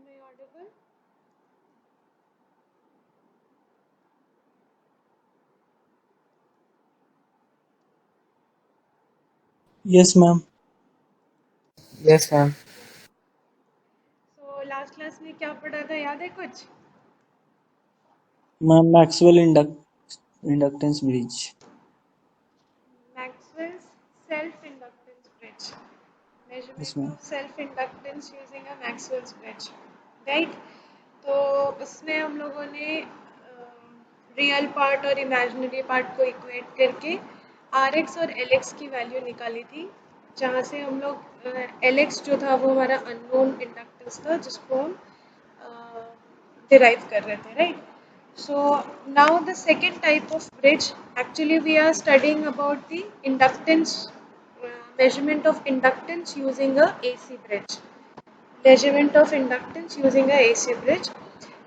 Am I audible? Yes, ma'am. Yes, ma'am. So last class में क्या पढ़ा था, याद है कुछ? Ma'am, inductance bridge. Maxwell's self-inductance bridge. Yes, Measurement ma'am. of self-inductance using a Maxwell's bridge. Right, तो उसमें हम लोगों ने रियल पार्ट और इमेजिनरी पार्ट को इक्वेट करके आर एक्स और एल एक्स की वैल्यू निकाली थी, जहाँ से हम लोग एल एक्स जो था वो हमारा अननोन इंडक्टेंस था जिसको हम derive कर रहे थे, right? So now the second type of bridge, actually we are studying about the inductance, measurement of inductance using a AC bridge. Measurement of inductance using a AC bridge.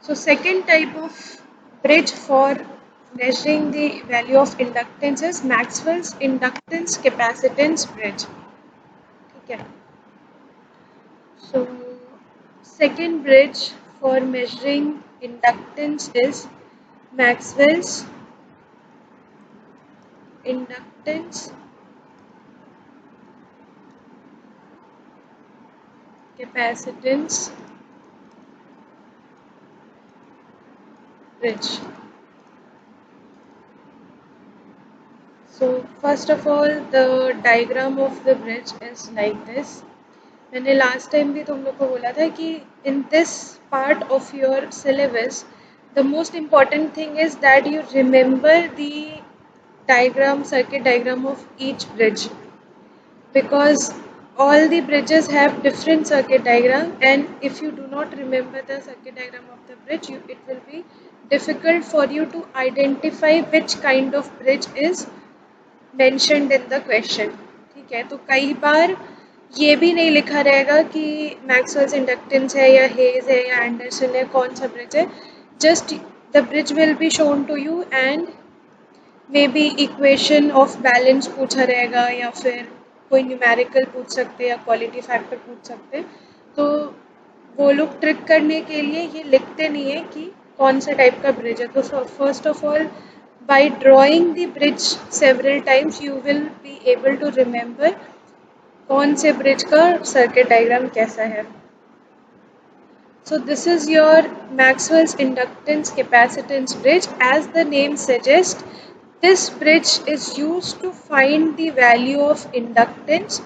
So second type of bridge for measuring the value of inductance is Maxwell's inductance capacitance bridge. ठीक है. So second bridge for measuring inductance is Maxwell's inductance capacitance bridge. So first of all, the diagram of the bridge is like this. मैंने last time भी तुम लोग को बोला था कि in this part of your syllabus the most important thing is that you remember the diagram, circuit diagram of each bridge, because all the bridges have different circuit diagram, and if you do not remember the circuit diagram of the bridge, it will be difficult for you to identify which kind of bridge is mentioned in the question. ठीक है, तो कई बार ये भी नहीं लिखा रहेगा कि मैक्सवेल्स इंडक्टेंस है या हेज है या एंडरसन है, कौन सा ब्रिज है. Just the bridge will be shown to you and maybe equation of balance पूछा रहेगा या फिर कोई न्यूमेरिकल पूछ सकते हैं या क्वालिटी फैक्टर पूछ सकते हैं. तो वो लोग ट्रिक करने के लिए ये लिखते नहीं है कि कौन सा टाइप का ब्रिज है. तो first of all, by drawing the bridge several times you will be able to remember कौन से ब्रिज का सर्किट डायग्राम कैसा है. So this is your Maxwell's inductance capacitance bridge. As the name suggests, this bridge is used to find the value of inductance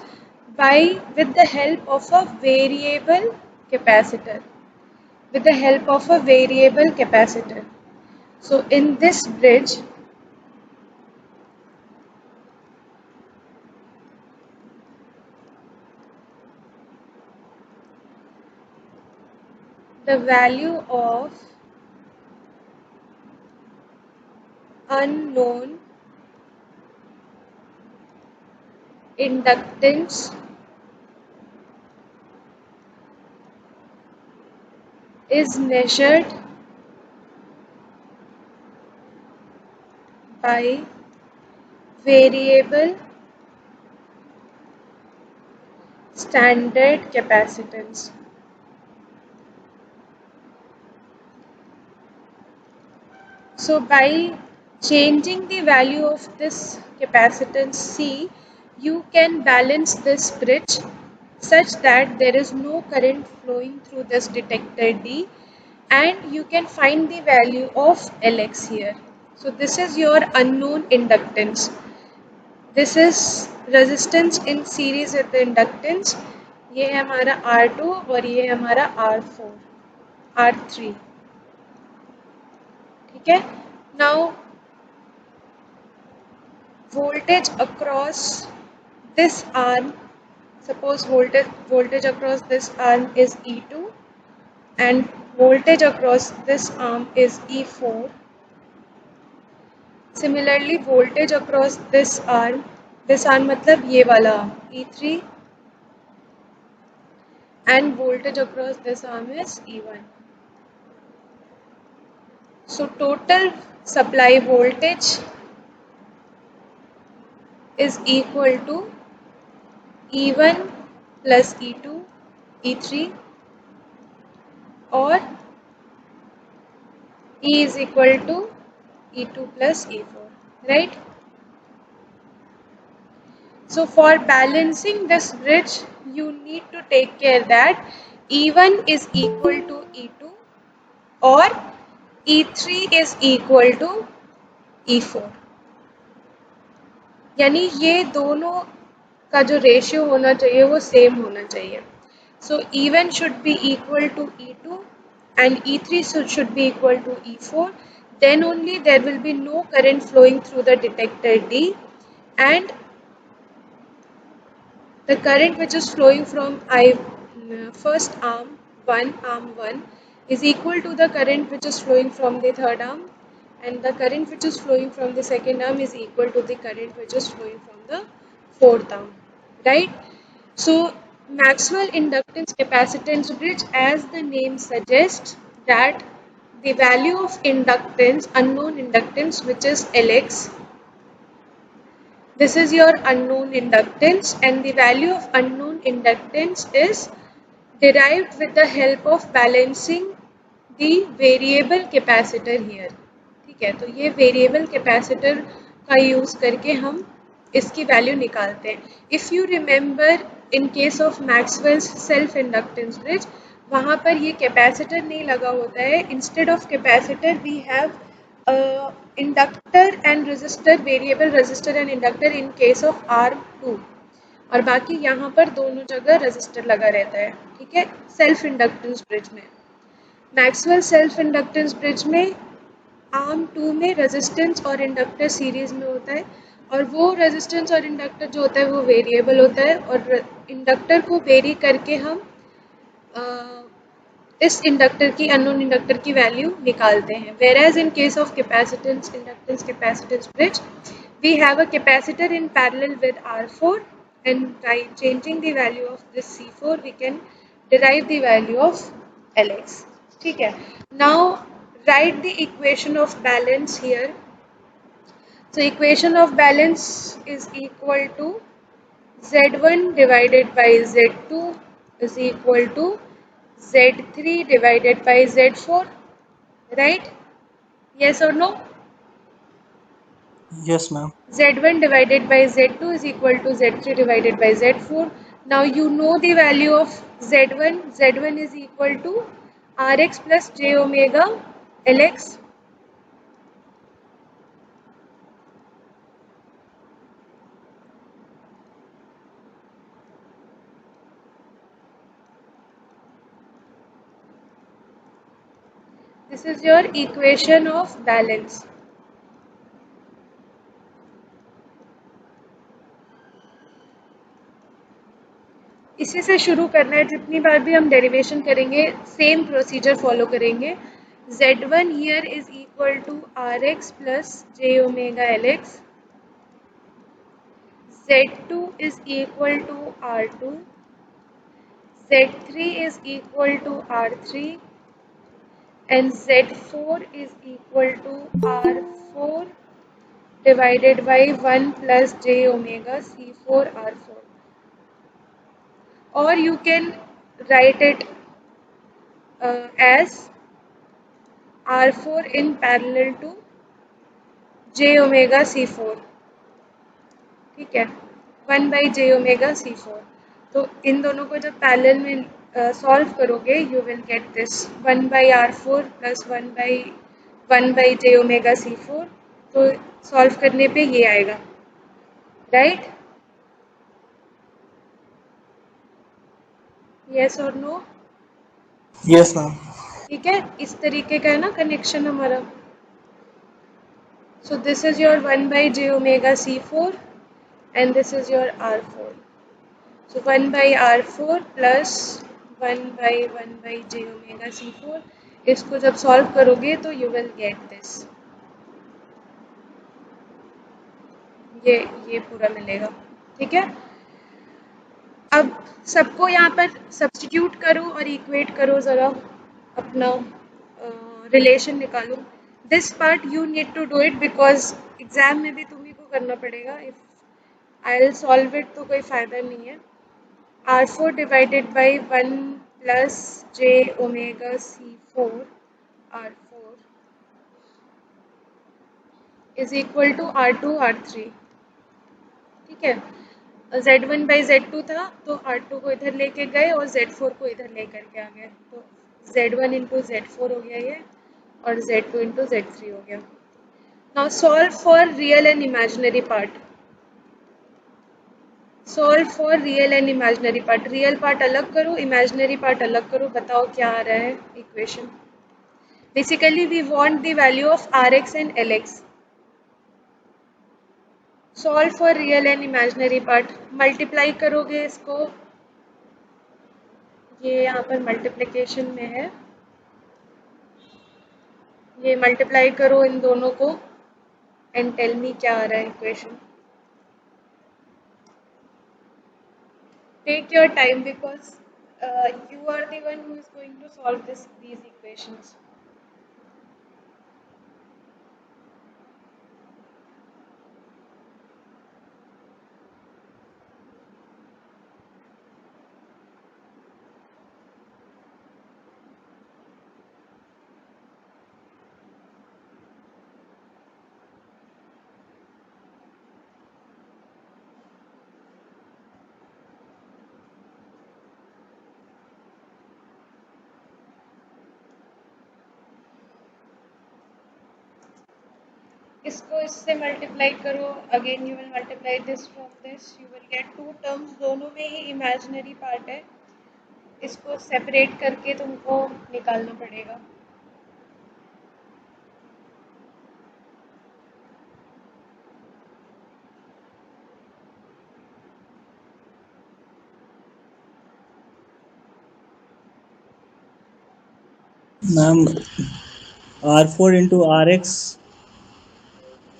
by with the help of a variable capacitor. With the help of a variable capacitor. So in this bridge, the value of unknown inductance is measured by variable standard capacitance. So by changing the value of this capacitance C, you can balance this bridge such that there is no current flowing through this detector D, and you can find the value of Lx here. So this is your unknown inductance. This is resistance in series with the inductance. ये है हमारा R2 और ये है हमारा R4, R3. ठीक है. Now voltage across this arm, suppose voltage across this arm is E2 and voltage across this arm is E4. Similarly, voltage across this arm मतलब ये वाला E3, and voltage across this arm is E1. So total supply voltage is equal to E1 plus E2, E3 और E is equal to E2 plus E4, right? So for balancing this bridge, you need to take care that E1 is equal to E2 or E3 is equal to E4. यानी ये दोनों का जो ratio होना चाहिए वो same होना चाहिए. So E1 should be equal to E2 and E3 should be equal to E4. Then only there will be no current flowing through the detector D, and the current which is flowing from first arm 1 is equal to the current which is flowing from the third arm, and the current which is flowing from the second arm is equal to the current which is flowing from the fourth arm, right? So Maxwell inductance capacitance bridge, as the name suggests, that the value of inductance, unknown inductance, which is Lx, this is your unknown inductance, and the value of unknown inductance is derived with the help of balancing the variable capacitor here. ठीक है, तो ये variable capacitor का use करके हम इसकी value निकालते हैं. If you remember, in case of Maxwell's self inductance bridge, वहाँ पर ये कैपेसिटर नहीं लगा होता है. Instead of capacitor we have inductor and resistor, variable resistor and inductor in case of R2, और बाकी यहाँ पर दोनों जगह रजिस्टर लगा रहता है. ठीक है, सेल्फ इंडक्टेंस ब्रिज में. मैक्सवेल सेल्फ इंडक्टेंस ब्रिज में आर्म 2 में रेजिस्टेंस और इंडक्टर सीरीज में होता है, और वो रेजिस्टेंस और इंडक्टर जो होता है वो वेरिएबल होता है, और इंडक्टर को वेरी करके हम इस इंडक्टर की, अननोन इंडक्टर की वैल्यू निकालते हैं. Whereas in case of capacitance inductance capacitance bridge, we have a capacitor in parallel with R4, and by changing the value of this C4 we can derive the value of Lx. ठीक है, now write the equation of balance here. So equation of balance is equal to Z1 divided by Z2 is equal to Z3 divided by Z4, right? Yes or no? Yes, ma'am. Z1 divided by Z2 is equal to Z3 divided by Z4. Now you know the value of Z1. Z1 is equal to Rx plus j omega Lx. This is your equation of balance. इसी से शुरू करना है. जितनी बार भी हम derivation करेंगे same procedure follow करेंगे. Z1 here is equal to Rx plus j omega Lx. Z2 is equal to R2. Z3 is equal to R3. And Z4 is equal to R4 divided by 1 plus j omega C4 R4. Or you can write it as R4 in parallel to j omega C4. ठीक है, 1 by j omega C4. तो इन दोनों को जब parallel में solve करोगे you will get this 1 by R4 plus 1 by j omega C4. तो solve करने पे ये आएगा, राइट? यस और नो? Yes, ma'am. ठीक है, इस तरीके का है ना कनेक्शन हमारा. सो this is your 1 by j omega C4 and this is your R4. So 1 by R4 plus 1 by j omega C4. इसको जब सॉल्व करोगे तो यू विल गेट दिस. ये पूरा मिलेगा. ठीक है, अब सबको यहाँ पर सब्स्टिट्यूट करो और इक्वेट करो, ज़रा अपना रिलेशन निकालो. This part you need to do it because exam में भी तुम्ही को करना पड़ेगा. If I will solve it तो कोई फ़ायदा नहीं है. R4 divided by 1 plus j omega c4 r4 is equal to r2 r3. ठीक है, Z1 बाई Z2 था तो R2 को इधर लेके गए और Z4 को इधर लेकर के आ गए, तो Z1 इंटू Z4 हो गया ये और Z2 इंटू Z3 हो गया. Now solve for real and imaginary part. Solve for real and imaginary part. Real part अलग करो, इमेजिनरी पार्ट अलग करो, बताओ क्या आ रहा है equation. Basically we want the value of Rx and Lx. Solve for real and imaginary part. Multiply करोगे इसको, ये यहाँ पर मल्टीप्लिकेशन में है, ये मल्टीप्लाई करो इन दोनों को एंड टेल मी क्या आ रहा है equation. Take your time because you are the one who is going to solve these equations. इसको इससे मल्टीप्लाई करो, again you will multiply this from this, you will get two terms, दोनों में ही imaginary part है, इसको separate करके तुमको निकालना पड़ेगा. Ma'am R4 into R X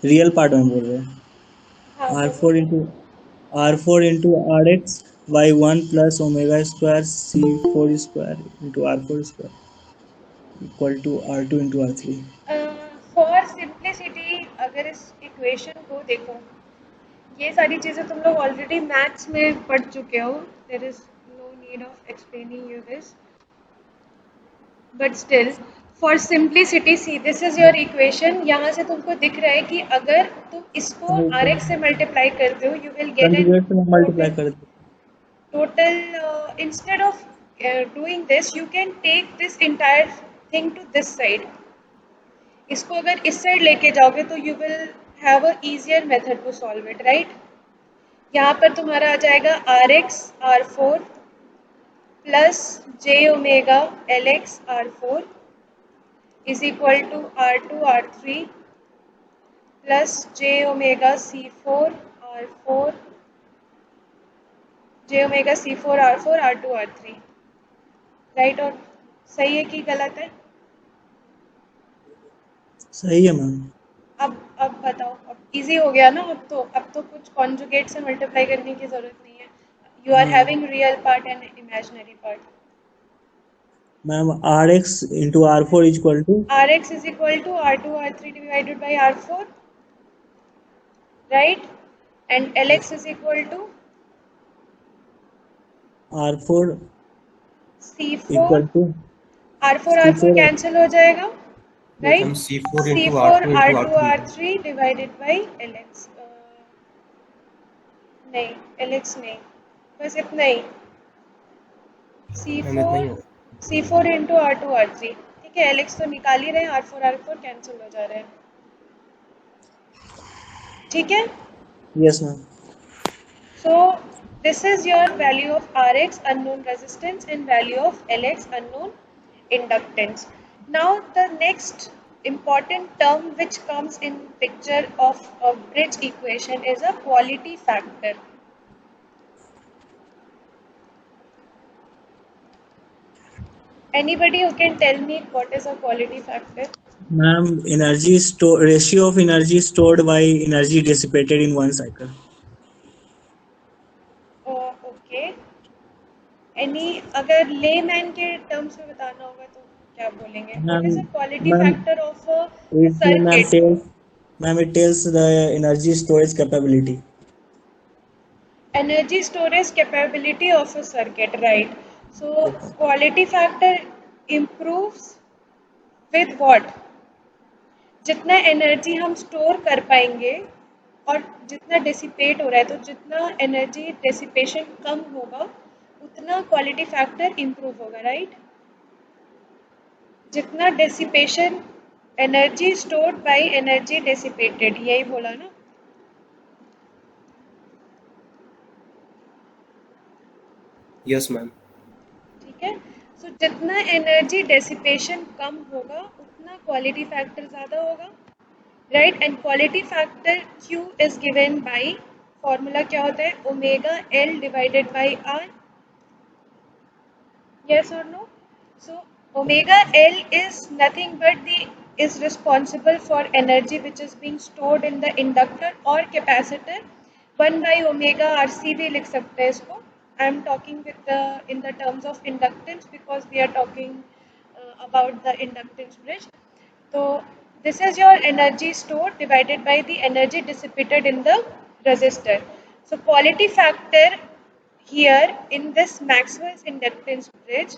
real part में बोल रहे हैं. हाँ R4 into R X by 1 plus omega square C4 square into R4 square equal to R2 into R3. For simplicity अगर इस इक्वेशन को देखो, ये सारी चीज़ें तुम लोग ऑलरेडी मैथ्स में पढ़ चुके हो, there is no need of explaining you this, but still for simplicity see this is your equation. यहाँ से तुमको दिख रहा है कि अगर तुम इसको Rx से मल्टीप्लाई करते हो you will get an conjugate में मल्टीप्लाई कर दो. total. Instead of doing this you can take this entire thing to this side. इसको अगर इस साइड लेके जाओगे तो you will have a easier method to solve it, right? यहाँ पर तुम्हारा आ जाएगा Rx R4 plus j omega Lx R4 is equal to R2 R3 plus j omega C4 R4 j omega C4 R4 R2 R3, right? और सही है कि गलत है? सही है मैम. अब बताओ, अब इजी हो गया ना. अब तो कुछ कॉन्जुगेट से मल्टीप्लाई करने की जरूरत नहीं है. You are having real part and imaginary part. Ma'am RX into R4 equal to Rx is equal to R2 R3 divided by R4, right? And Lx is equal to R4 C4. Equal to R4 R4 cancel हो जाएगा, right? Become C4 into C4 R2 into R2 R3. R3 divided by Lx. नहीं, Lx नहीं, बस इतना ही. Ma'am इतना ही C4 होगा. C4 into R2 R3. ठीक है, Lx तो निकाल ही रहे हैं, R4 R4 कैंसिल हो जा रहे हैं. ठीक है. Yes ma'am. So this is your value of Rx unknown resistance and value of Lx unknown inductance. Now the next important term which comes in picture of a bridge equation is a quality factor. Anybody who can tell me what is a quality factor? Ma'am, ratio of energy stored by energy dissipated in one cycle. Okay. अगर layman के terms में बताना होगा तो क्या बोलेंगे? What is a quality factor of a circuit? Ma'am, it tells the energy storage capability. Energy storage capability of a circuit, right? So quality factor improves with what? जितना energy हम store कर पाएंगे और जितना डिसिपेट हो रहा है, तो जितना एनर्जी डिसिपेशन कम होगा उतना क्वालिटी फैक्टर इम्प्रूव होगा, राइट? जितना dissipation, energy stored by energy dissipated, यही बोला ना? Yes ma'am. ठीक है, सो जितना एनर्जी डेसिपेशन कम होगा उतना क्वालिटी फैक्टर ज़्यादा होगा, right? And quality factor Q is given by, formula क्या होता है? Omega L divided by R, yes or no? So omega L is nothing but the is responsible for energy which is being stored in the inductor or capacitor. 1 by omega RC भी लिख सकते हैं इसको. I am talking with the in the terms of inductance because we are talking about the inductance bridge. So this is your energy stored divided by the energy dissipated in the resistor. So quality factor here in this Maxwell's inductance bridge,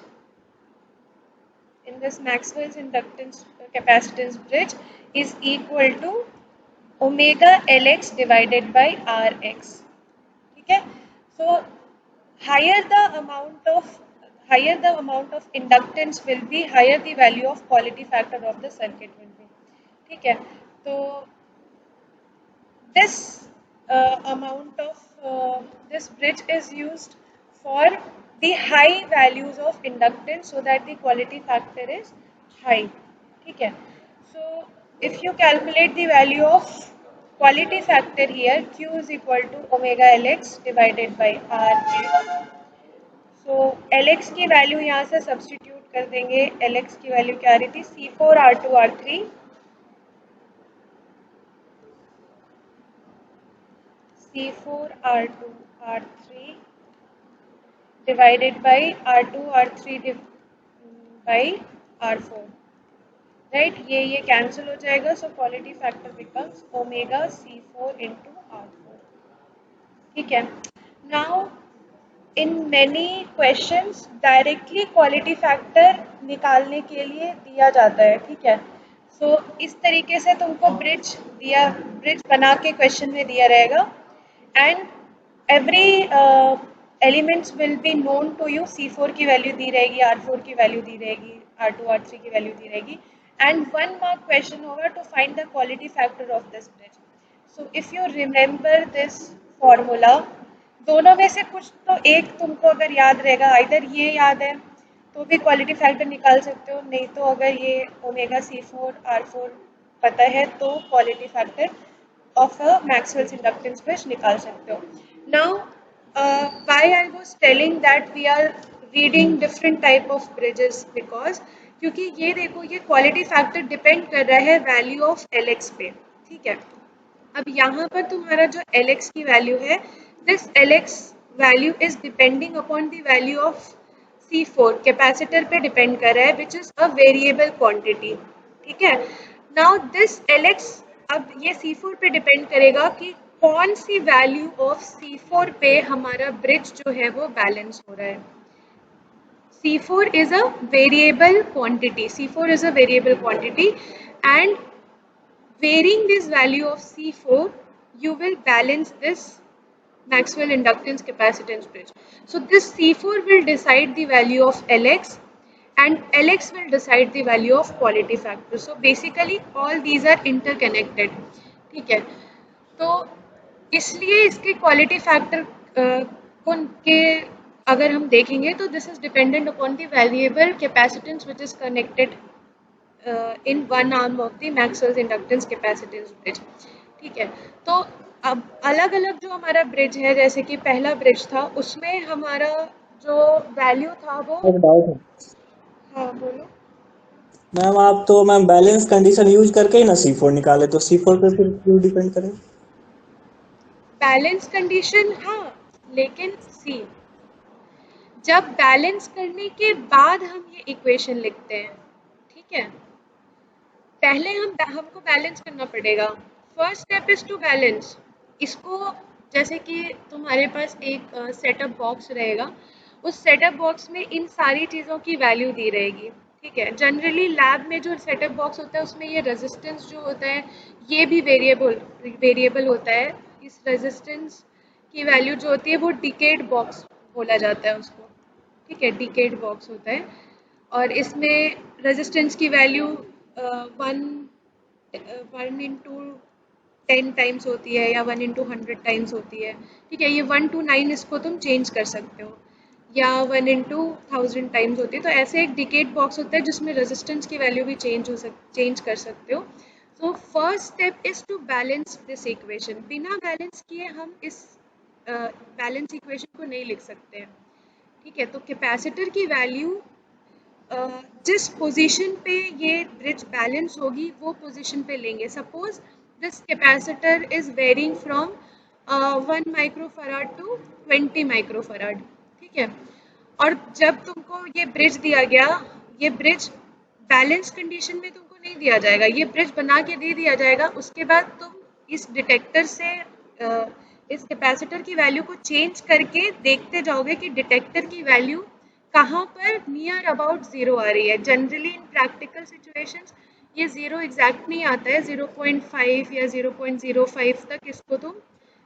capacitance bridge is equal to omega Lx divided by Rx. ठीक है? So higher the amount of inductance will be, higher the value of quality factor of the circuit will be. ठीक है? तो this this bridge is used for the high values of inductance so that the quality factor is high. ठीक है? So if you calculate the value of quality factor here, Q is equal to omega Lx divided by Rx. So Lx की value यहाँ से substitute कर देंगे. Lx की value क्या आ रही थी? C4R2R3 C4R2R3 divided by R2R3 by R4, right? ये कैंसिल हो जाएगा. So quality factor becomes omega C4 into R4. ठीक है? Now in many questions directly quality factor निकालने के लिए दिया जाता है. ठीक है? सो इस तरीके से तुमको ब्रिज बना के क्वेश्चन में दिया रहेगा. And every elements will be known to you. C4 की वैल्यू दी रहेगी, R4 की वैल्यू दी रहेगी, R2 R3 की वैल्यू दी रहेगी. एंड 1 मार्क क्वेश्चन होगा to find the quality factor of this bridge. So if you remember this formula, दोनों में से कुछ तो एक तुमको अगर याद रहेगा, आइदर ये याद है तो भी क्वालिटी फैक्टर निकाल सकते हो, नहीं तो अगर ये ओमेगा C4 R4 पता है तो quality factor of a Maxwell's inductance bridge निकाल सकते हो. Now, why I was telling that we are reading different type of bridges because क्योंकि ये देखो, ये क्वालिटी फैक्टर डिपेंड कर रहा है वैल्यू ऑफ Lx पे. ठीक है? अब यहाँ पर तुम्हारा जो Lx की वैल्यू है, this Lx value is depending upon the value of C4, capacitor पे डिपेंड कर रहा है, which is a variable quantity. ठीक है? नाउ दिस Lx, अब ये C4 पे डिपेंड करेगा कि कौन सी वैल्यू ऑफ C4 पे हमारा ब्रिज जो है वो बैलेंस हो रहा है. C4 is a variable quantity. C4 is a variable quantity, and varying this value of C4, you will balance this Maxwell inductance capacitance bridge. So this C4 will decide the value of Lx, and Lx will decide the value of quality factor. So basically all these are interconnected. ठीक है? तो इसलिए इसके quality factor के अगर हम देखेंगे तो this is dependent upon the variable capacitance which is connected in one arm of the Maxwell's inductance capacitance bridge. ठीक है? तो अब अलग अलग जो हमारा ब्रिज है, जैसे कि पहला ब्रिज था उसमें हमारा जो वैल्यू था वो, एक डाउट है हाँ बोलो. मैम. आप तो मैम बैलेंस कंडीशन यूज करके ही ना C4 निकाले, तो C4 पे फिर क्यों डिपेंड करें? बैलेंस कंडीशन, हाँ, लेकिन सी जब बैलेंस करने के बाद हम ये इक्वेशन लिखते हैं. ठीक है? पहले हमको बैलेंस करना पड़ेगा. First step is to balance. इसको जैसे कि तुम्हारे पास एक सेटअप बॉक्स रहेगा, उस सेटअप बॉक्स में इन सारी चीज़ों की वैल्यू दी रहेगी। ठीक है, जनरली लैब में जो सेटअप बॉक्स होता है उसमें ये रेजिस्टेंस जो होता है ये भी वेरिएबल होता है। इस रेजिस्टेंस की वैल्यू जो होती है वो डिकेड बॉक्स बोला जाता है उसको। ठीक है, डिकेड बॉक्स होता है और इसमें रेजिस्टेंस की वैल्यू वन 1/10 टाइम्स होती है या 1/100 टाइम्स होती है। ठीक है, ये 1 to 9 इसको तुम चेंज कर सकते हो या 1/1000 टाइम्स होती है। तो ऐसे एक डिकेड बॉक्स होता है जिसमें रेजिस्टेंस की वैल्यू भी चेंज कर सकते हो। So first step is to balance this equation. बिना बैलेंस किए हम इस बैलेंस इक्वेशन को नहीं लिख सकते हैं। ठीक है, तो कैपेसिटर की वैल्यू जिस पोजीशन पे ये ब्रिज बैलेंस होगी वो पोजीशन पे लेंगे। Suppose this capacitor is varying from 1 microfarad to 20 microfarad. ठीक है, और जब तुमको ये ब्रिज दिया गया, ये ब्रिज बैलेंस कंडीशन में तुमको नहीं दिया जाएगा, ये ब्रिज बना के दे दिया जाएगा। उसके बाद तुम इस डिटेक्टर से इस कैपेसिटर की वैल्यू को चेंज करके देखते जाओगे कि डिटेक्टर की वैल्यू कहाँ पर नियर अबाउट ज़ीरो आ रही है। जनरली इन प्रैक्टिकल सिचुएशंस ये ज़ीरो एग्जैक्ट नहीं आता है, 0.5 या 0.05 तक इसको तुम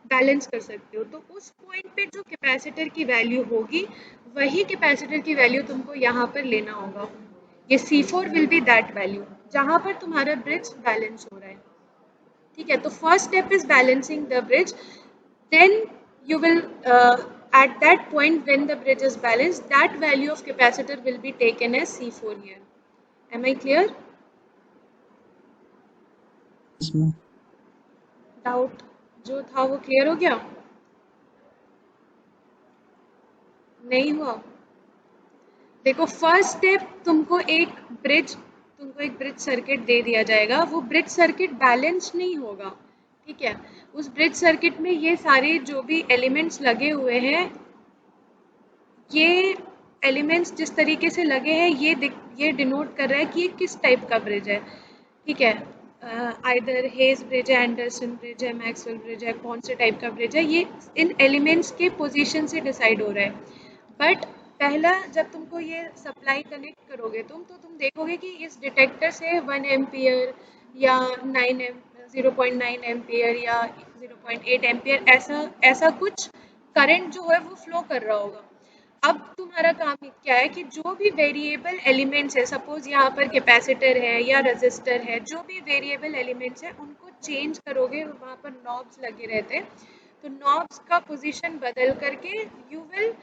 बैलेंस कर सकते हो। तो उस पॉइंट पे जो कैपेसिटर की वैल्यू होगी वही कैपेसिटर की वैल्यू तुमको यहाँ पर लेना होगा। ये C4 will be that value जहाँ पर तुम्हारा ब्रिज बैलेंस हो रहा है। ठीक है, तो first step is balancing the bridge, then you will at that point when the bridge is balanced, that value of capacitor will be taken as C4 here. Am I clear? Yes, ma'am. Doubt जो था वो clear हो गया? नहीं हुआ? देखो first step तुमको एक ब्रिज सर्किट दे दिया जाएगा, वो ब्रिज सर्किट बैलेंस नहीं होगा। ठीक है, उस ब्रिज सर्किट में ये सारे जो भी एलिमेंट्स लगे हुए हैं, ये एलिमेंट्स जिस तरीके से लगे हैं ये डिनोट कर रहा है कि ये किस टाइप का ब्रिज है। ठीक है, आइदर हेज ब्रिज है, एंडरसन ब्रिज है, मैक्सवेल ब्रिज है, कौन से टाइप का ब्रिज है, ये इन एलिमेंट्स के पोजीशन से डिसाइड हो रहा है। बट पहला जब तुमको ये सप्लाई कनेक्ट करोगे तो तुम देखोगे कि इस डिटेक्टर से 1 एम्पियर या 0.9 एम्पियर या 0.8 एम्पियर ऐसा कुछ करंट जो है वो फ्लो कर रहा होगा। अब तुम्हारा काम क्या है कि जो भी वेरिएबल एलिमेंट्स है, सपोज यहाँ पर कैपेसिटर है या रजिस्टर है, जो भी वेरिएबल एलिमेंट्स है उनको चेंज करोगे। वहाँ पर नॉब्स लगे रहते हैं, तो नॉब्स का पोजीशन बदल करके you will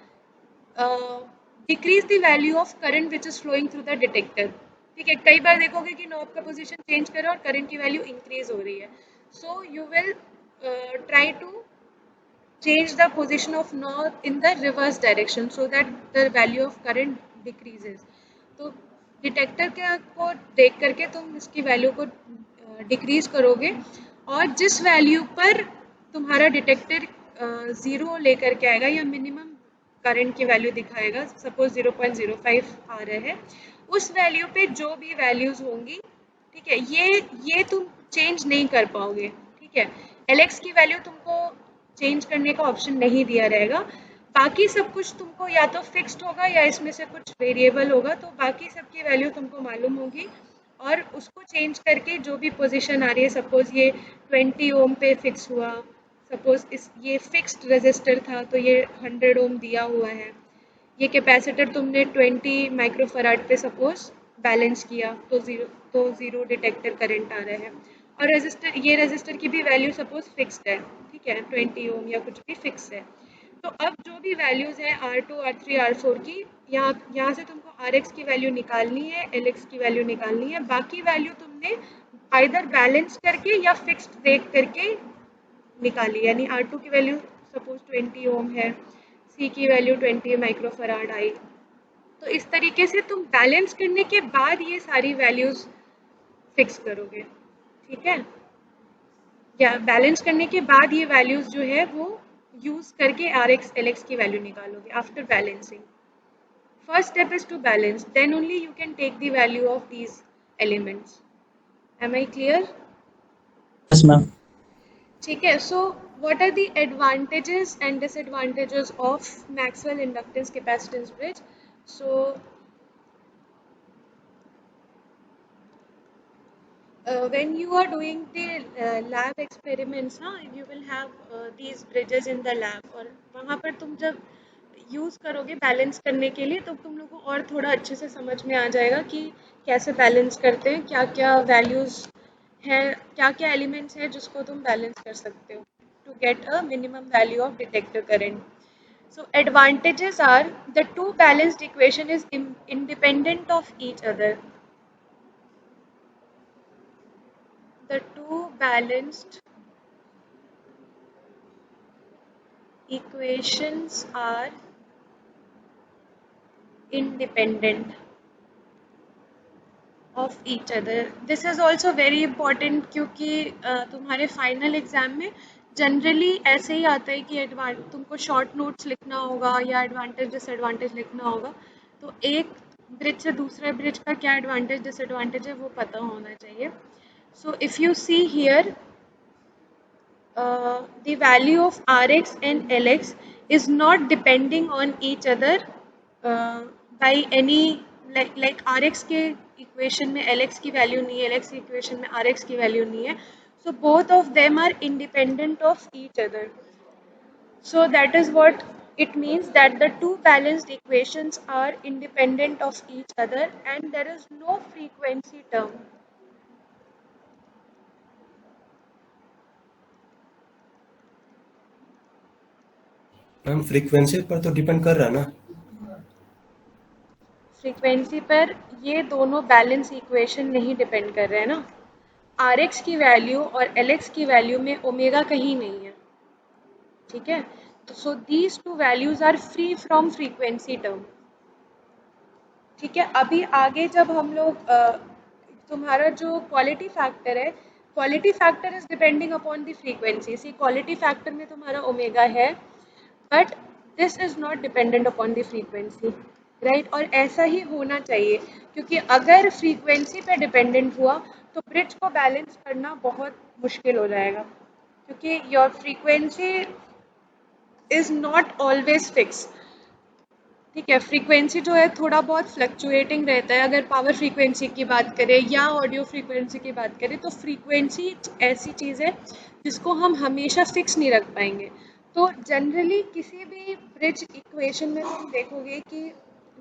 decrease the value of current which is flowing through the detector. ठीक है, कई बार देखोगे कि नॉब का पोजीशन चेंज करो और करंट की वैल्यू इंक्रीज हो रही है। So you will try to change the position of knob in the reverse direction so that the value of current decreases। तो डिटेक्टर को देख करके तुम इसकी वैल्यू को डिक्रीज करोगे और जिस वैल्यू पर तुम्हारा डिटेक्टर ज़ीरो लेकर के आएगा या मिनिमम करंट की वैल्यू दिखाएगा, सपोज 0.05 आ रहे हैं, उस वैल्यू पे जो भी वैल्यूज़ होंगी, ठीक है, ये तुम चेंज नहीं कर पाओगे। ठीक है, LX की वैल्यू तुमको चेंज करने का ऑप्शन नहीं दिया रहेगा। बाकी सब कुछ तुमको या तो फिक्स्ड होगा या इसमें से कुछ वेरिएबल होगा, तो बाकी सब की वैल्यू तुमको मालूम होगी और उसको चेंज करके जो भी पोजीशन आ रही है, सपोज ये 20 ओम पे फिक्स हुआ, सपोज ये फिक्स्ड रेजिस्टर था तो ये 100 ओम दिया हुआ है, ये कैपेसिटर तुमने 20 माइक्रोफराड पे सपोज बैलेंस किया तो ज़ीरो डिटेक्टर करंट आ रहा है। और ये रेजिस्टर की भी वैल्यू सपोज फिक्स्ड है। ठीक है, 20 ओम या कुछ भी फिक्स है। तो अब जो भी वैल्यूज़ हैं R2, R3, R4 की, यहाँ से तुमको RX की वैल्यू निकालनी है, LX की वैल्यू निकालनी है। बाकी वैल्यू तुमने आइदर बैलेंस करके या फिक्स्ड देख करके निकाली, यानी R2 की वैल्यू सपोज 20 ओम है, C की वैल्यू 20 माइक्रोफराड आई। तो इस तरीके से तुम बैलेंस करने के बाद ये सारी वैल्यूज़ फिक्स करोगे। ठीक है, या बैलेंस करने के बाद ये वैल्यूज़ जो है वो यूज़ करके RX, LX की वैल्यू निकालोगे after balancing. First step is to balance, then only you can take the value of these elements. Am I clear? Yes, ma'am. ठीक है, सो what are the advantages and disadvantages of Maxwell inductance capacitance bridge? So when you are doing the lab experiments ना, you will have these bridges in the lab, और वहाँ पर तुम जब use करोगे balance करने के लिए तो तुम लोग को और थोड़ा अच्छे से समझ में आ जाएगा कि कैसे बैलेंस करते हैं, क्या क्या वैल्यूज़ हैं, क्या क्या एलिमेंट्स हैं जिसको तुम बैलेंस कर सकते हो to get a minimum value of detector current. So advantages are the two balanced equation is independent of each other. The two balanced equations are independent of each other. This is also very important क्योंकि तुम्हारे final exam में generally ऐसे ही आता है कि तुमको short notes लिखना होगा या एडवांटेज डिसएडवांटेज लिखना होगा, तो एक ब्रिज से दूसरे ब्रिज का क्या एडवांटेज डिसएडवांटेज है वो पता होना चाहिए. So if you see here the value of Rx and Lx is not depending on each other by any like Rx के equation में Lx की value नहीं है, Lx की equation में Rx की value नहीं है, so both of them are independent of each other. So that is what it means, that the two balanced equations are independent of each other and there is no frequency term. Ma'am frequency पर तो depend कर रहा है ना. Frequency पर ये दोनों balance equation नहीं डिपेंड कर रहे हैं ना. आर एक्स की वैल्यू और एल एक्स की वैल्यू में ओमेगा कहीं नहीं है, ठीक है. तो so these two values are free from frequency term, ठीक है. अभी आगे जब हम लोग तुम्हारा जो क्वालिटी फैक्टर है, quality factor is depending upon the frequency. See quality factor में तुम्हारा ओमेगा है but this is not dependent upon the frequency, right. और ऐसा ही होना चाहिए क्योंकि अगर फ्रीक्वेंसी पे डिपेंडेंट हुआ तो ब्रिज को बैलेंस करना बहुत मुश्किल हो जाएगा क्योंकि your frequency is not always fix, ठीक है. फ्रीक्वेंसी जो है थोड़ा बहुत फ्लक्चुएटिंग रहता है. अगर पावर फ्रीक्वेंसी की बात करें या ऑडियो फ्रीक्वेंसी की बात करें तो फ्रीक्वेंसी ऐसी चीज़ है जिसको हम हमेशा फिक्स नहीं रख पाएंगे. तो जनरली किसी भी ब्रिज इक्वेशन में तुम देखोगे कि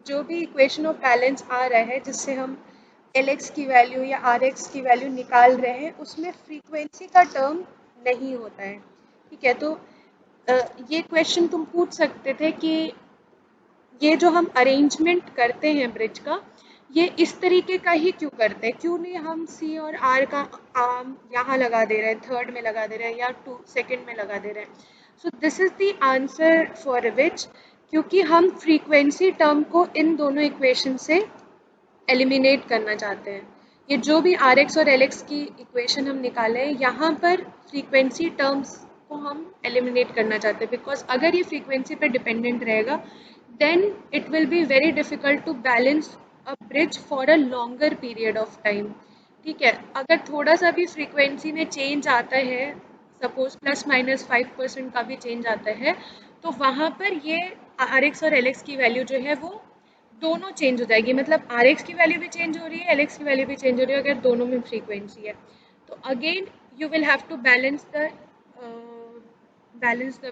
जो भी इक्वेशन ऑफ बैलेंस आ रहा है जिससे हम एल एक्स की वैल्यू या आर एक्स की वैल्यू निकाल रहे हैं उसमें फ्रीक्वेंसी का टर्म नहीं होता है, ठीक है. तो ये क्वेश्चन तुम पूछ सकते थे कि ये जो हम अरेंजमेंट करते हैं ब्रिज का, ये इस तरीके का ही क्यों करते हैं, क्यों नहीं हम सी और आर का आर्म यहाँ लगा दे रहे हैं, थर्ड में लगा दे रहे हैं या सेकंड में लगा दे रहे हैं. सो this is the answer for which, क्योंकि हम फ्रीक्वेंसी टर्म को इन दोनों इक्वेशन से एलिमिनेट करना चाहते हैं. ये जो भी आर एक्स और एल एक्स की इक्वेशन हम निकाले हैं यहाँ पर फ्रीक्वेंसी टर्म्स को हम एलिमिनेट करना चाहते हैं, बिकॉज अगर ये फ्रीक्वेंसी पे डिपेंडेंट रहेगा then it will be very difficult to balance a bridge for a longer period of time, ठीक है. अगर थोड़ा सा भी फ्रीक्वेंसी में चेंज आता है, सपोज ±5% का भी चेंज आता है, तो वहाँ पर ये आर एक्स और एल एक्स की वैल्यू जो है वो दोनों चेंज हो जाएगी. मतलब आर एक्स की वैल्यू भी चेंज हो रही है, एल एक्स की वैल्यू भी चेंज हो रही है अगर दोनों में फ्रीक्वेंसी है. तो again you will have to balance the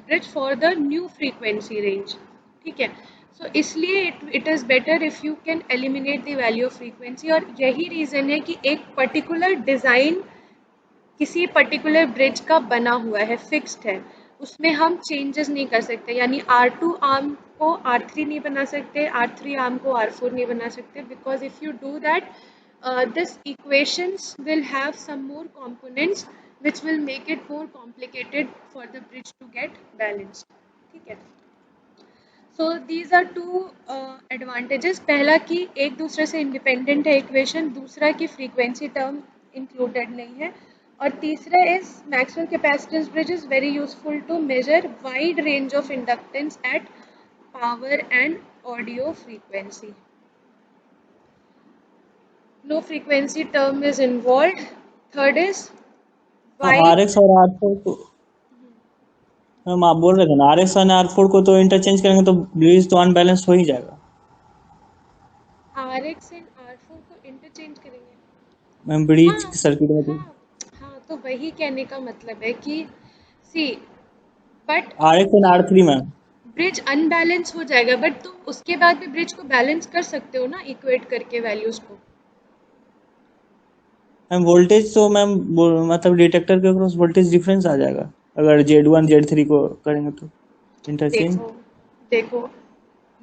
bridge for the new frequency range, ठीक है. सो इसलिए it is better if you can eliminate the value of frequency. और यही रीज़न है कि एक पर्टिकुलर डिज़ाइन किसी पर्टिकुलर ब्रिज का बना हुआ है, फिक्स्ड है, उसमें हम चेंजेस नहीं कर सकते. यानी R2 आर्म को R3 नहीं बना सकते, R3 आर्म को R4 नहीं बना सकते, because if you do that this equations will have some more components which will make it more complicated for the bridge to get balanced, ठीक है. So these are two advantages. पहला कि एक दूसरे से इंडिपेंडेंट है इक्वेशन, दूसरा कि फ्रीक्वेंसी टर्म इंक्लूडेड नहीं है, और तीसरा is Maxwell capacitance bridge is very useful to measure wide range of inductance at power and audio frequency. No frequency term is involve. Third is RX और R4 को ma'am आप बोल रहे थे ना RX और R4 को तो इंटरचेंज करेंगे तो ब्रिज तो अनबैलेंस हो ही जाएगा। RX एंड R4 को इंटरचेंज करेंगे। मैम ब्रिज हाँ सर्किट में तो हाँ हाँ, तो वही कहने का मतलब है कि C but RX and R3 ma'am. Bridge unbalance हो जाएगा, बट तुम उसके बाद भी ब्रिज को बैलेंस कर सकते हो ना, इक्वेट करके वैल्यूज को। मैम वोल्टेज तो मैम मतलब डिटेक्टर के अक्रॉस वोल्टेज डिफरेंस आ जाएगा अगर Z1 Z3 को करेंगे तो इंटरचेंज। देखो देखो,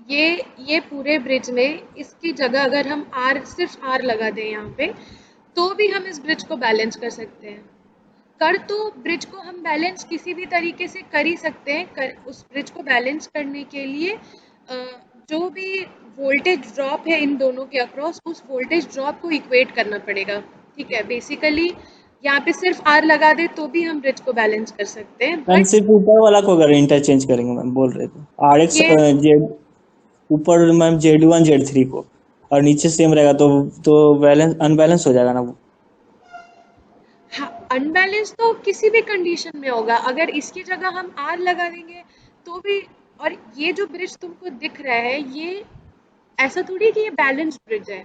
ये ये पूरे ब्रिज में इसकी जगह अगर हम आर, सिर्फ आर लगा दें यहाँ पे, तो भी हम इस ब्रिज को बैलेंस कर सकते हैं। कर तो ब्रिज को हम बैलेंस किसी भी तरीके से कर ही सकते हैं। उस ब्रिज को बैलेंस करने के लिए जो भी वोल्टेज ड्रॉप है इन दोनों के अक्रॉस, उस वोल्टेज ड्रॉप को इक्वेट करना पड़ेगा। ठीक है, बेसिकली यहाँ पे सिर्फ आर लगा दे तो भी हम ब्रिज को बैलेंस कर सकते हैं, मैम बट सिर्फ ऊपर वाला को अगर इंटरचेंज करेंगे मैम बोल रहे थे RX ये जेड ऊपर मैम Z1 Z3 को और नीचे सेम रहेगा तो बैलेंस अनबैलेंस हो जाएगा ना वो। हाँ, अनबैलेंस तो किसी भी कंडीशन में होगा। अगर इसकी जगह हम आर लगा देंगे तो भी। और ये जो ब्रिज तुमको दिख रहा है, ये ऐसा थोड़ी कि ये बैलेंस ब्रिज है।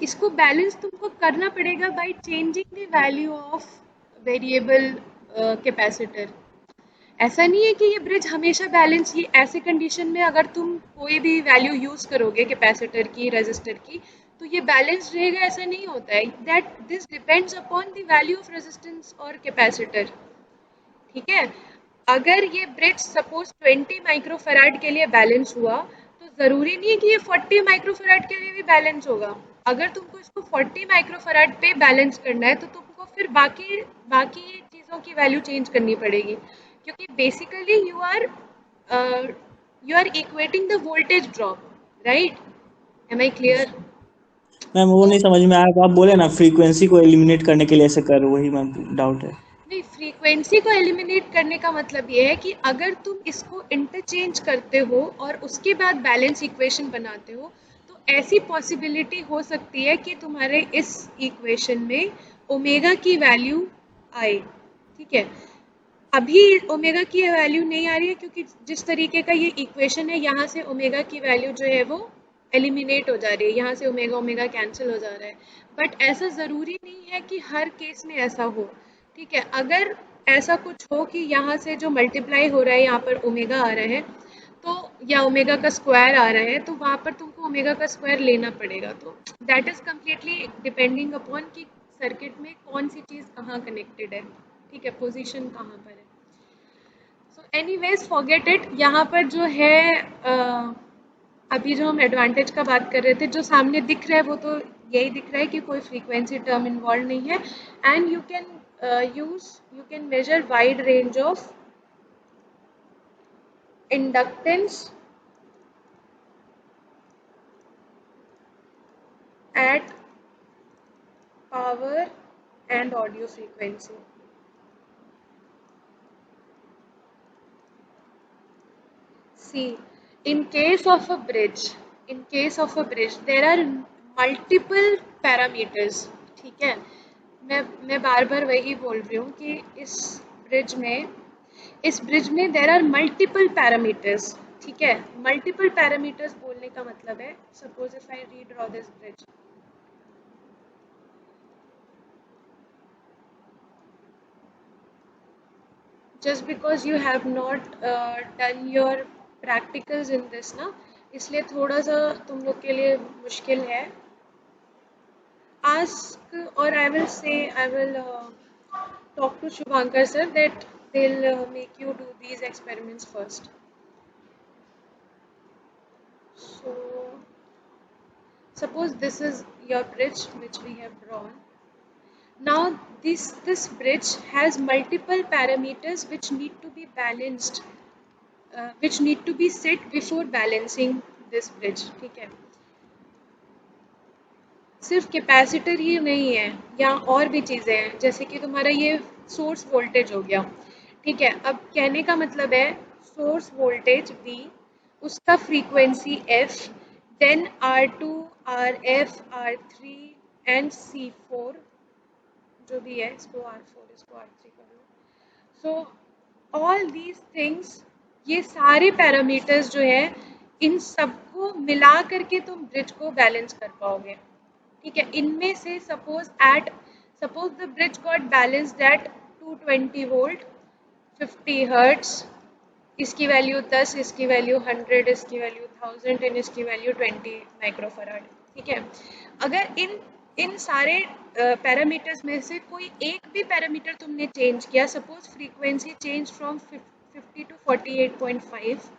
इसको बैलेंस तुमको करना पड़ेगा by changing the value of variable capacitor. ऐसा नहीं है कि ये ब्रिज हमेशा बैलेंस, ये ऐसे कंडीशन में अगर तुम कोई भी वैल्यू यूज करोगे कैपेसिटर की, रेजिस्टर की, तो ये बैलेंस रहेगा, ऐसा नहीं होता है। That this depends upon the value of resistance और कैपेसिटर। ठीक है, अगर ये ब्रिज सपोज 20 माइक्रोफैराड के लिए बैलेंस हुआ, तो ज़रूरी नहीं है कि ये 40 माइक्रोफैराड के लिए भी बैलेंस होगा। अगर तुमको इसको 40 माइक्रोफैराड पे बैलेंस करना है, तो तुमको फिर बाकी बाकी चीज़ों की वैल्यू चेंज करनी पड़ेगी, क्योंकि basically you are equating the voltage drop, right? Am I clear? Ma'am वो तो नहीं समझ में आया आप बोले ना फ्रीक्वेंसी को एलिमिनेट करने के लिए ऐसे कर वही मैम डाउट है। नहीं, फ्रीक्वेंसी को एलिमिनेट करने का मतलब ये है कि अगर तुम इसको इंटरचेंज करते हो और उसके बाद बैलेंस इक्वेशन बनाते हो, तो ऐसी पॉसिबिलिटी हो सकती है कि तुम्हारे इस इक्वेशन में ओमेगा की वैल्यू आए। ठीक है, अभी ओमेगा की वैल्यू नहीं आ रही है, क्योंकि जिस तरीके का ये इक्वेशन है, यहाँ से ओमेगा की वैल्यू जो है वो एलिमिनेट हो जा रही है, यहाँ से ओमेगा ओमेगा कैंसिल हो जा रहा है। बट ऐसा ज़रूरी नहीं है कि हर केस में ऐसा हो। ठीक है, अगर ऐसा कुछ हो कि यहाँ से जो मल्टीप्लाई हो रहा है, यहाँ पर ओमेगा आ रहा है, तो या ओमेगा का स्क्वायर आ रहा है, तो वहाँ पर तुमको ओमेगा का स्क्वायर लेना पड़ेगा। तो that is completely depending upon कि सर्किट में कौन सी चीज़ कहाँ कनेक्टेड है। ठीक है, पोजीशन कहाँ पर है। So anyways forget it. यहाँ पर जो है अभी जो हम एडवांटेज का बात कर रहे थे, जो सामने दिख रहा है वो तो यही दिख रहा है कि कोई फ्रीक्वेंसी टर्म इन्वॉल्व नहीं है, and you can measure wide range of inductance at power and audio frequency. See, in case of a bridge, there are multiple parameters. ठीक है, मैं बार बार वही बोल रही हूँ कि इस ब्रिज में देर आर मल्टीपल पैरामीटर्स। ठीक है, मल्टीपल पैरामीटर्स बोलने का मतलब है, suppose if I redraw this bridge, just because you have not done your practicals in this ना, इसलिए थोड़ा सा तुम लोग के लिए मुश्किल है। ask, or I will say, I will talk to Shubhankar sir that they'll make you do these experiments first. So suppose this is your bridge which we have drawn. Now this bridge has multiple parameters which need to be balanced, which need to be set before balancing this bridge. ठीक है, सिर्फ capacitor ही नहीं है, यहाँ और भी चीज़ें हैं, जैसे कि तुम्हारा ये सोर्स वोल्टेज हो गया। ठीक है, अब कहने का मतलब है सोर्स वोल्टेज V, उसका frequency F, then R2, RF, R3 and C4, जो भी है, इसको R4 इसको R3 कर लो। सो ऑल दीज थिंग्स, ये सारे पैरामीटर्स जो है, इन सबको मिला करके तुम ब्रिज को बैलेंस कर पाओगे। ठीक है, इनमें से suppose the bridge got balanced at 220 volt 50 hertz, इसकी वैल्यू 10, इसकी वैल्यू 100, इसकी वैल्यू 1000 एंड इसकी वैल्यू 20 माइक्रोफराड। ठीक है, अगर इन इन सारे पैरामीटर्स में से कोई एक भी पैरामीटर तुमने चेंज किया, suppose frequency change from 50 to 48.5,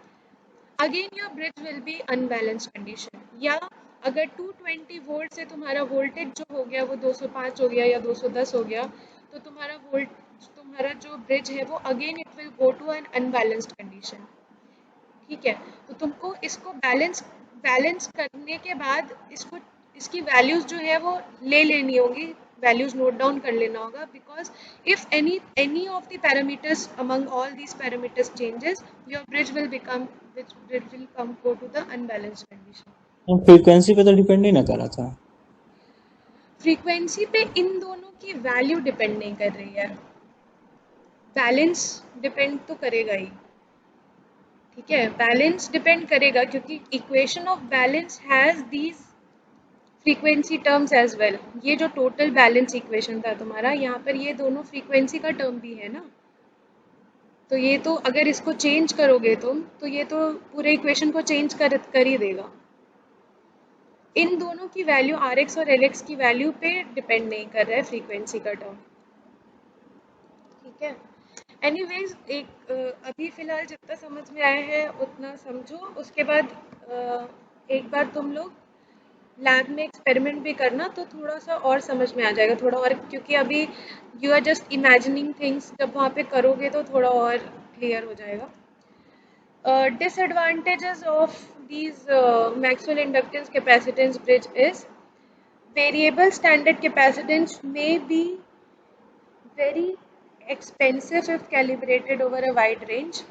again your bridge will be unbalanced condition. या अगर 220 वोल्ट से तुम्हारा वोल्टेज जो हो गया वो 205 हो गया या 210 हो गया, तो तुम्हारा जो ब्रिज है वो again it will go to an unbalanced condition. ठीक है, तो तुमको इसको बैलेंस करने के बाद इसकी वैल्यूज जो है वो ले लेनी होगी, वैल्यूज नोट डाउन कर लेना होगा, because if any of the parameters among all these parameters changes, your bridge will come go to the unbalanced condition. हम फ्रीक्वेंसी पे तो डिपेंड ही ना करा था। फ्रीक्वेंसी पे इन दोनों की वैल्यू डिपेंड नहीं कर रही है, बैलेंस डिपेंड तो करेगा ही। ठीक है, बैलेंस डिपेंड करेगा क्योंकि equation of balance has these frequency terms as well. ये जो टोटल बैलेंस इक्वेशन था तुम्हारा, यहाँ पर ये दोनों फ्रीक्वेंसी का टर्म भी है ना, तो ये तो अगर इसको चेंज करोगे तुम, तो ये तो पूरे इक्वेशन को चेंज कर ही देगा। इन दोनों की वैल्यू आर एक्स और एल एक्स की वैल्यू पे डिपेंड नहीं कर रहा है फ्रीक्वेंसी का टर्म। ठीक है, एनीवेज अभी फ़िलहाल जितना समझ में आया है उतना समझो, उसके बाद एक बार तुम लोग लैब में एक्सपेरिमेंट भी करना तो थोड़ा सा और समझ में आ जाएगा, थोड़ा और, क्योंकि अभी you are just imagining things, जब वहाँ पे करोगे तो थोड़ा और क्लियर हो जाएगा। Disadvantages of these Maxwell inductance capacitance bridge is variable standard capacitance may be very expensive if calibrated over a wide range.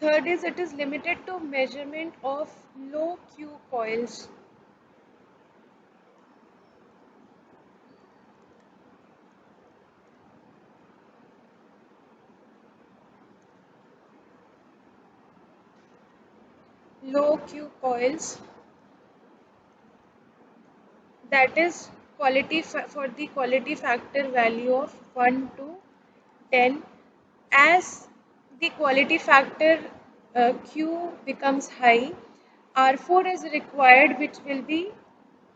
Third is it is limited to measurement of low Q coils. Low Q coils, that is for the quality factor value of 1 to 10. As the quality factor Q becomes high, R4 is required, which will be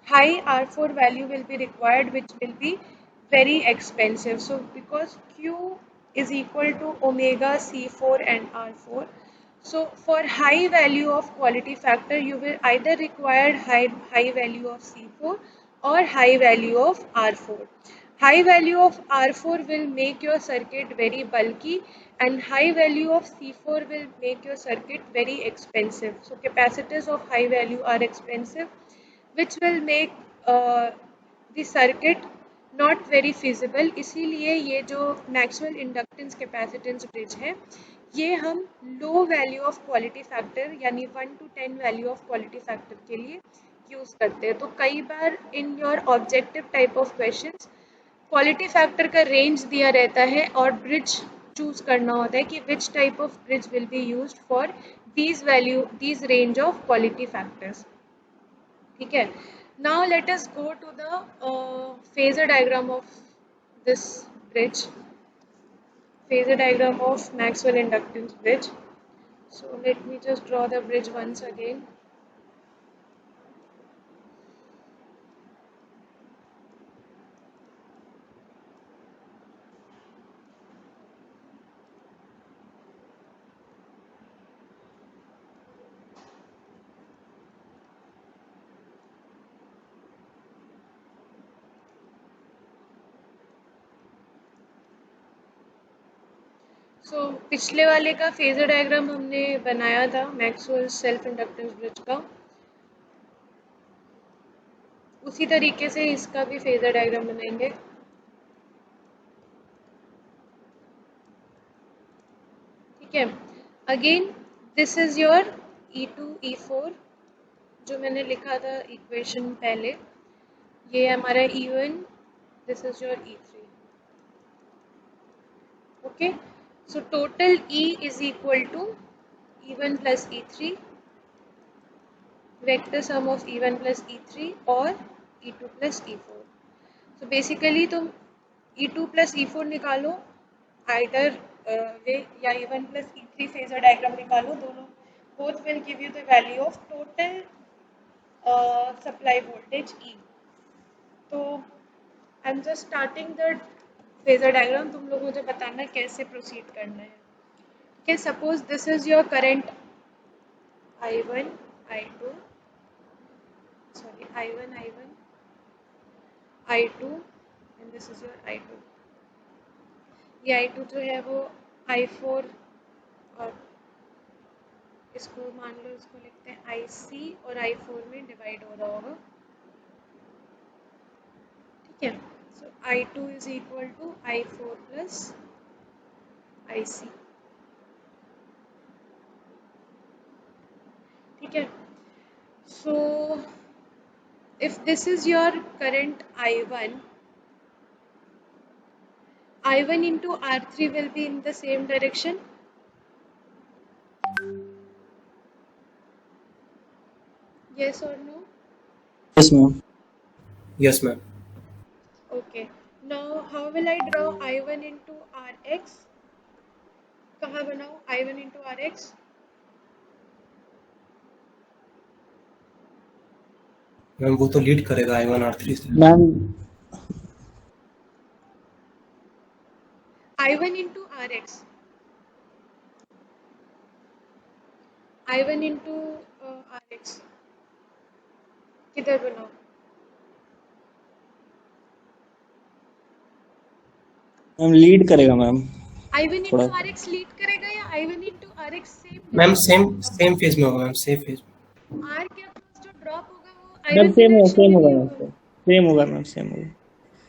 high R4 value will be required, which will be very expensive. So because Q is equal to omega C4 and R4, so for high value of quality factor, you will either require high value of C4 or high value of R4. High value of R4 will make your circuit very bulky and high value of C4 will make your circuit very expensive. So capacitors of high value are expensive, which will make the circuit not very feasible. इसीलिए ये जो Maxwell inductance capacitance bridge है, ये हम low value of quality factor यानी 1 to 10 value of quality factor के लिए use करते हैं। तो कई बार in your objective type of questions quality factor का रेंज दिया रहता है और ब्रिज चूज करना होता है कि which type of bridge will be used for these range of quality factors. ठीक है, now let us go to the phasor diagram of this bridge, phasor diagram of Maxwell inductance bridge. So let me just draw the bridge once again. सो पिछले वाले का phasor diagram हमने बनाया था Maxwell self inductance bridge का, उसी तरीके से इसका भी फेजर डायग्राम बनाएंगे। ठीक है, again this is your E2 E4 जो मैंने लिखा था इक्वेशन पहले, ये हमारा E1, this is your E3। Okay, so total E is equal to E1 plus E3, vector sum of E1 plus E3 और E2 plus E4। So basically तुम E2 plus E4 निकालो आइदर वे, या E1 plus E3 phasor diagram निकालो, दोनों both will give you the value of total supply voltage E। तो I am just starting the phasor diagram, तुम लोग मुझे बताना कैसे प्रोसीड करना है। Okay, suppose this is your current I1, I2, sorry I1, I2 and this is your I2। ये I2 जो है वो I4 और इसको मान लो, इसको लिखते हैं IC और I4 में डिवाइड हो रहा होगा। ठीक है, so I2 is equal to I4 plus IC। ठीक है, so if this is your current I1 into R3 will be in the same direction। Yes or no? Yes, ma'am. Yes, ma'am. Okay, now how will I draw I1 into Rx? कहाँ बनाऊँ I1 into Rx? Ma'am वो तो lead करेगा I1 R3 से। Ma'am I1 into Rx, I1 into Rx किधर बनाऊँ? Ma'am lead करेगा ma'am. I1 थोड़ा into Rx लीड करेगा या I1 into Rx same? Ma'am same phase में होगा मैम, सेम फेज में। R के अक्रॉस जो ड्रॉप होगा वो मैम I1 की डायरेक्शन सेम में होगा भी मैम, होगा। सेम होगा मैम, सेम होगा।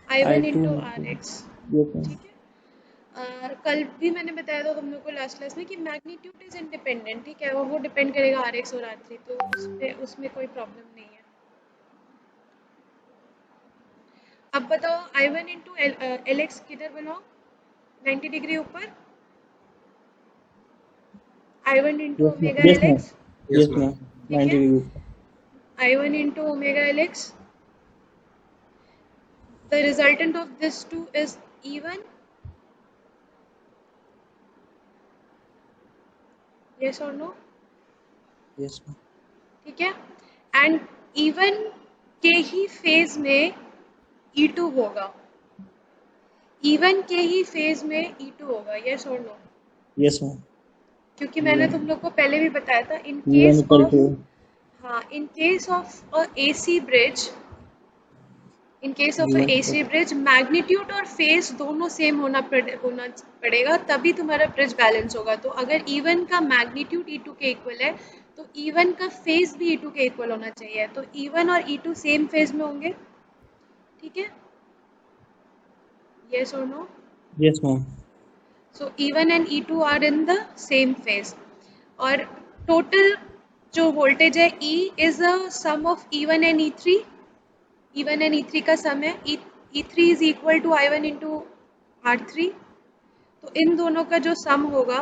I1 I2 into Rx। Yes ma'am. ठीक है, कल भी मैंने बताया था तुम लोग को लास्ट क्लास में कि मैग्नीट्यूड इज इंडिपेंडेंट। ठीक है, वो डिपेंड करेगा Rx और R3, तो उसमें कोई प्रॉब्लम नहीं है। अब बताओ I1 into Lx किधर बनाओ 90 डिग्री ऊपर, I1 into omega yes ma'am, Lx। Yes ma'am, ठीक 90 है, degree. I1 into omega Lx, the resultant of this two is E1। yes or no? Yes ma'am, ठीक है, एंड E1 के ही phase में E2 होगा, E1 के ही phase में E2 होगा। यस और नो? Yes ma'am. क्योंकि मैंने तुम लोग को पहले भी बताया था in E1 case equal of, to हाँ, in case of a AC bridge, in case of a E1 AC bridge magnitude और फेज दोनों सेम होना पड़ेगा, तभी तुम्हारा ब्रिज बैलेंस होगा। तो अगर E1 का मैग्नीट्यूड E2 के इक्वल है तो E1 का फेज भी E2 के इक्वल होना चाहिए। तो E1 और E2 सेम फेज में होंगे। ठीक है, yes or no? Yes ma'am. So E1 and E2 are in the same phase। और टोटल जो वोल्टेज है E is a sum of E1 and E3। E1 and E3 का सम है, E3 is equal to I1 into R3। तो इन दोनों का जो सम होगा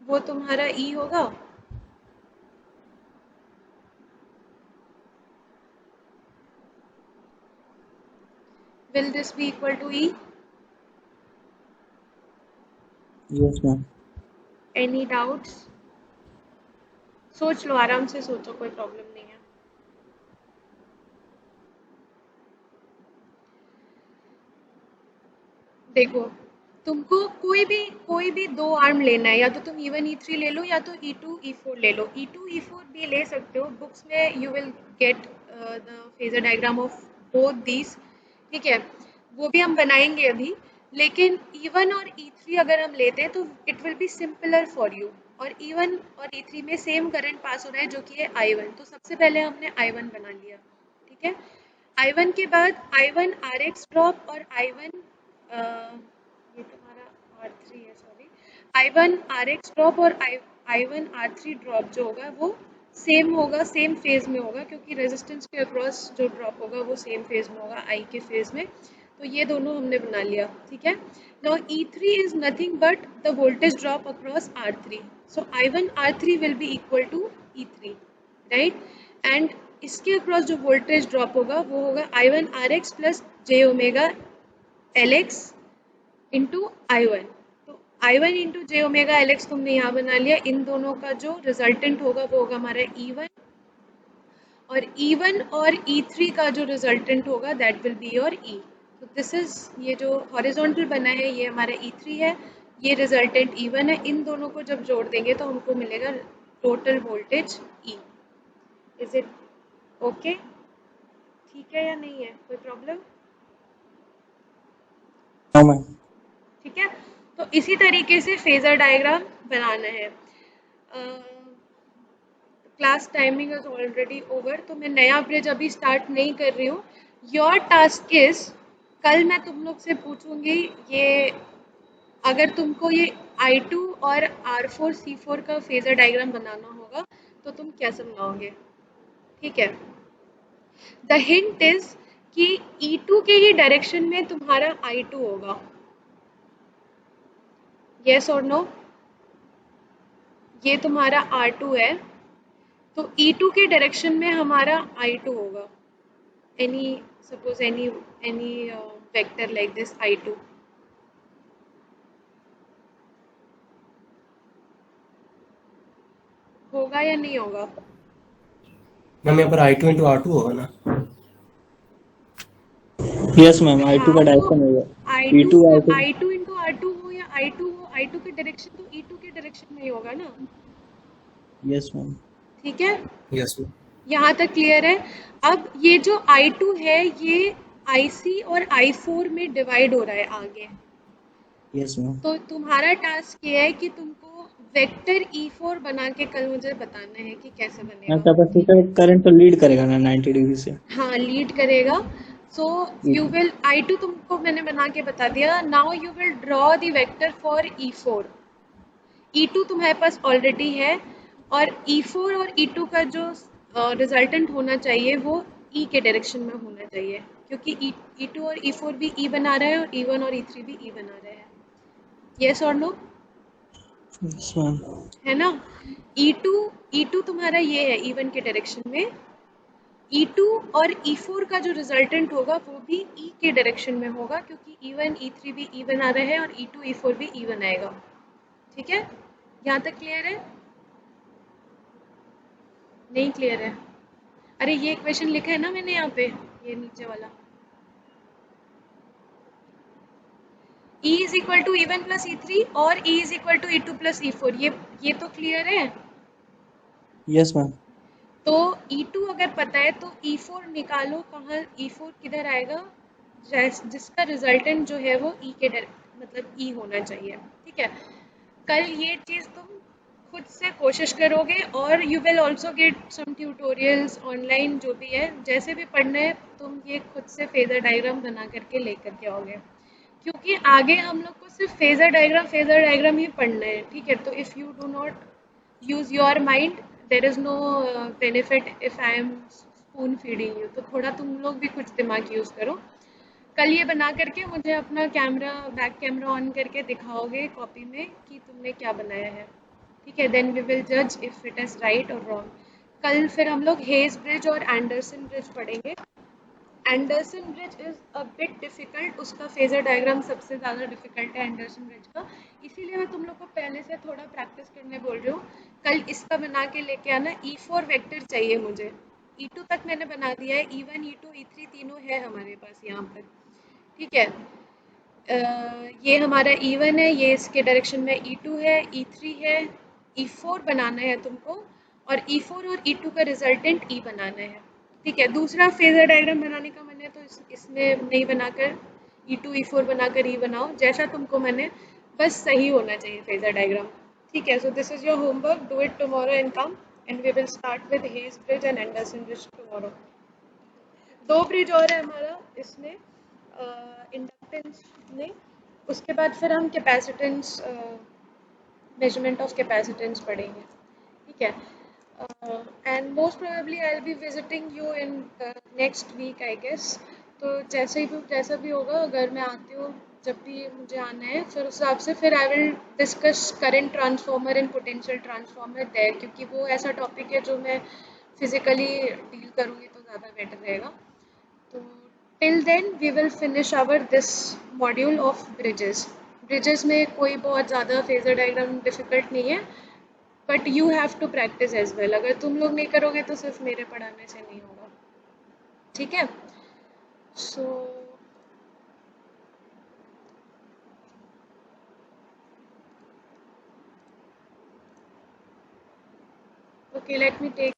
वो तुम्हारा E होगा। Will this be equal to E? Yes ma'am. Any doubts? सोच लो, आराम से सोचो, कोई प्रॉब्लम नहीं है। देखो, तुमको कोई भी दो आर्म लेना है, या तो तुम E1 E3 ले लो या तो E2 E4 ले लो। E2 E4 भी ले सकते हो, बुक्स में you will get the phasor diagram of both these. ठीक है, वो भी हम बनाएंगे अभी। लेकिन E1 और E3 अगर हम लेते हैं तो it will be simpler for you. और E1 और E3 में सेम करंट पास हो रहा है जो कि है I1। तो सबसे पहले हमने I1 बना लिया, ठीक है। I1 के बाद I1 RX ड्रॉप और I1 ये तुम्हारा R3 है, सॉरी, I1 RX ड्रॉप और I1 R3 ड्रॉप जो होगा वो सेम होगा, सेम फेज में होगा, क्योंकि रेजिस्टेंस के अक्रॉस जो ड्रॉप होगा वो सेम फेज में होगा, I के फेज में। तो ये दोनों हमने बना लिया, ठीक है। Now E3 is nothing but the voltage drop across R3, so I1 R3 will be equal to E3, right. And इसके अक्रॉस जो वोल्टेज ड्रॉप होगा वो होगा I1 RX plus j omega LX into I1। तो I1 into j omega LX तुमने यहाँ बना लिया। इन दोनों का जो रिजल्टेंट होगा वो होगा हमारा E1, और E1 और E3 का जो रिजल्टेंट होगा that will be your E। तो दिस इज, ये जो हॉरिजॉन्टल बना है ये हमारा E3 है, ये रिजल्टेंट E1 है। इन दोनों को जब जोड़ देंगे तो हमको मिलेगा total voltage E। Is it okay? ठीक है या नहीं है, कोई प्रॉब्लम? हाँ मैम। ठीक है, तो इसी तरीके से फेजर डायग्राम बनाना है। Class timing is already over, तो मैं नया ब्रिज अभी स्टार्ट नहीं कर रही हूँ। योर टास्क इज, कल मैं तुम लोग से पूछूंगी ये, अगर तुमको ये I2 और R4 C4 का फेजर डायग्राम बनाना होगा तो तुम कैसे बनाओगे, ठीक है। द हिंट इज कि E2 के ही डायरेक्शन में तुम्हारा I2 होगा, यस और नो। ये तुम्हारा R2 है, तो E2 के डायरेक्शन में हमारा I2 होगा। Any suppose any vector like this I2, होगा या नहीं होगा? मैम यहाँ पर I2 इंटू R2 होगा ना? यस मैम, I2 का हाँ, तो डायरेक्शन होगा I2 E2 I2। I2 into R2 हो या I2 हो, I2 के डायरेक्शन तो E2 के डायरेक्शन में ही होगा ना, यस मैम। ठीक है। Yes ma'am. यहाँ तक क्लियर है? अब ये जो I2 है ये IC और I4 में डिवाइड हो रहा है आगे। Yes ma'am. तो तुम्हारा टास्क ये है कि तुमको वेक्टर E4 बना के कल मुझे बताना है कि कैसे हाँ, बनेगा। कैपेसिटर करंट तो लीड करेगा ना 90 डिग्री से। हाँ, लीड करेगा। सो यू विल, I2 तुमको मैंने बना के बता दिया। Now you will draw the vector for E4। E2 तुम्हारे पास ऑलरेडी है, और E4 और E2 का जो रिजल्टेंट होना चाहिए वो E के डायरेक्शन में होना चाहिए, क्योंकि E2 और E4 भी E बना रहा है और E1 और E3 भी E बना रहे हैं। यस और नो? Yes ma'am. है ना? E2 तुम्हारा ये है E1 के डायरेक्शन में। E2 और E4 का जो रिजल्टेंट होगा वो भी E के डायरेक्शन में होगा, क्योंकि E1 E3 भी E बना रहे हैं और E2 E4 भी E बनाएगा, ठीक है। यहाँ तक क्लियर है? नहीं क्लियर है? अरे ये क्वेश्चन लिखा है ना मैंने यहाँ पे, ये नीचे वाला, E is equal to E1 plus E3 और E is equal to E2 plus E4, ये तो क्लियर है। Yes ma'am. तो E2 अगर पता है तो E4 निकालो, कहाँ E4 किधर आएगा, जिसका रिजल्टेंट जो है वो E के मतलब E होना चाहिए, ठीक है। कल ये चीज़ तुम खुद से कोशिश करोगे, और you will also get some tutorials online, जो भी है जैसे भी पढ़ना है तुम ये खुद से फेजर डायग्राम बना करके ले करके आओगे, क्योंकि आगे हम लोग को सिर्फ फेजर डायग्राम ही पढ़ना है, ठीक है। तो if you do not use your mind, there is no benefit if I am spoon feeding you। तो थोड़ा तुम लोग भी कुछ दिमाग यूज़ करो। कल ये बना करके मुझे अपना कैमरा, बैक कैमरा ऑन करके दिखाओगे कॉपी में कि तुमने क्या बनाया है, ठीक है। देन वी विल जज इफ इट इज़ राइट और रॉन्ग। कल फिर हम लोग हेज ब्रिज और एंडरसन ब्रिज पढ़ेंगे। Anderson bridge is a bit difficult, उसका फेजर डायग्राम सबसे ज़्यादा डिफ़िकल्ट है एंडरसन ब्रिज का, इसीलिए मैं तुम लोग को पहले से थोड़ा प्रैक्टिस करने बोल रही हूँ। कल इसका बना के लेके आना। E4 वेक्टर चाहिए मुझे, E2 तक मैंने बना दिया है, E1 E2 E3 तीनों है हमारे पास यहाँ पर, ठीक है। ये हमारा E1 है, ये इसके डायरेक्शन में E2 है, E3 है, E4 बनाना है तुमको, और E4 और E2 का रिजल्टेंट E बनाना है, ठीक है। दूसरा फेजर डायग्राम बनाने का मन है तो इसमें नहीं बनाकर E2 E4 बनाकर E बनाओ, जैसा तुमको मैंने, बस सही होना चाहिए फेजर डायग्राम। ठीक है, so this is your homework, do it tomorrow and come and we will start with Hay's bridge and Anderson bridge tomorrow. 2 bridge और है हमारा इसमें, इंडक्टेंस में। उसके बाद फिर हम कैपेसिटेंस, मेजरमेंट ऑफ कैपेसिटेंस पढ़ेंगे। ठीक है, and most probably I will be visiting you in next week I guess. तो जैसा भी होगा, अगर मैं आती हूँ जब भी मुझे आना है, फिर उस हिसाब से फिर I will discuss current transformer and potential transformer there, क्योंकि वो ऐसा टॉपिक है जो मैं फिजिकली डील करूँगी तो ज़्यादा बेटर रहेगा। तो till then we will finish our this module of bridges. Bridges में कोई बहुत ज़्यादा फेजर डायग्राम डिफिकल्ट नहीं है, but you have to practice as well. अगर तुम लोग नहीं करोगे तो सिर्फ मेरे पढ़ाने से नहीं होगा। ठीक है, so okay, let me take